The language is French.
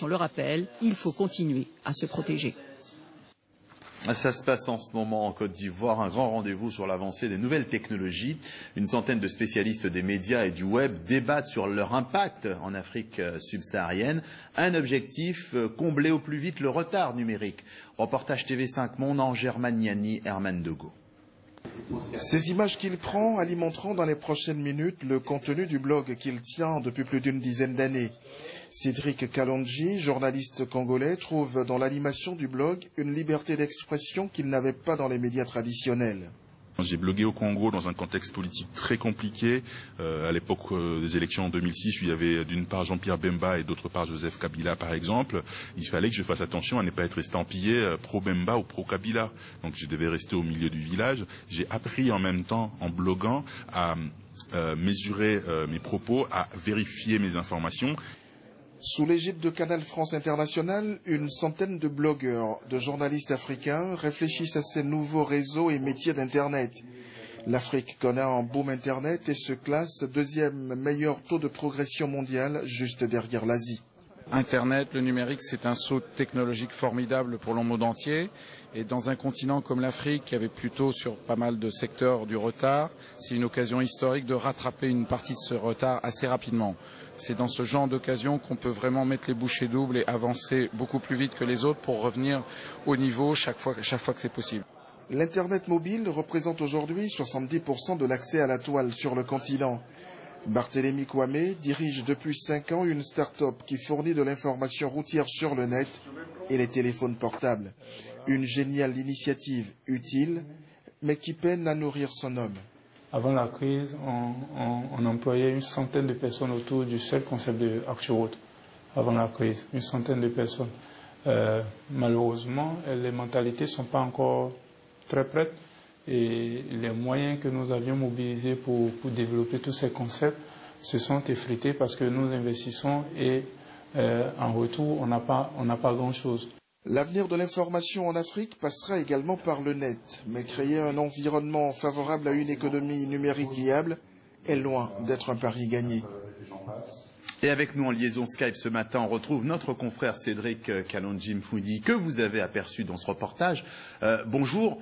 On le rappelle, il faut continuer à se protéger. Ça se passe en ce moment en Côte d'Ivoire, un grand rendez-vous sur l'avancée des nouvelles technologies. Une centaine de spécialistes des médias et du web débattent sur leur impact en Afrique subsaharienne. Un objectif, combler au plus vite le retard numérique. Reportage TV5 Monde, Germaine Niani, Herman Dego. Ces images qu'il prend alimenteront dans les prochaines minutes le contenu du blog qu'il tient depuis plus d'une dizaine d'années. Cédric Kalonji, journaliste congolais, trouve dans l'animation du blog une liberté d'expression qu'il n'avait pas dans les médias traditionnels. J'ai blogué au Congo dans un contexte politique très compliqué, à l'époque des élections en 2006, où il y avait d'une part Jean-Pierre Bemba et d'autre part Joseph Kabila par exemple. Il fallait que je fasse attention à ne pas être estampillé pro-Bemba ou pro-Kabila. Donc je devais rester au milieu du village. J'ai appris en même temps, en bloguant, à mesurer mes propos, à vérifier mes informations. Sous l'égide de Canal France International, une centaine de blogueurs, de journalistes africains réfléchissent à ces nouveaux réseaux et métiers d'Internet. L'Afrique connaît un boom Internet et se classe deuxième meilleur taux de progression mondiale, juste derrière l'Asie. Internet, le numérique, c'est un saut technologique formidable pour le monde entier. Et dans un continent comme l'Afrique, qui avait plutôt sur pas mal de secteurs du retard, c'est une occasion historique de rattraper une partie de ce retard assez rapidement. C'est dans ce genre d'occasion qu'on peut vraiment mettre les bouchées doubles et avancer beaucoup plus vite que les autres pour revenir au niveau chaque fois que c'est possible. L'Internet mobile représente aujourd'hui 70% de l'accès à la toile sur le continent. Barthélémy Kwame dirige depuis 5 ans une start-up qui fournit de l'information routière sur le net et les téléphones portables. Une géniale initiative utile, mais qui peine à nourrir son homme. Avant la crise, on employait une centaine de personnes autour du seul concept de ActuRoute. Avant la crise, une centaine de personnes. Malheureusement, les mentalités ne sont pas encore très prêtes. Et les moyens que nous avions mobilisés pour développer tous ces concepts se sont effrités parce que nous investissons et en retour, on n'a pas grand-chose. L'avenir de l'information en Afrique passera également par le net, mais créer un environnement favorable à une économie numérique viable est loin d'être un pari gagné. Et avec nous en liaison Skype ce matin, on retrouve notre confrère Cédric Kalonji Mfouidi, que vous avez aperçu dans ce reportage. Bonjour.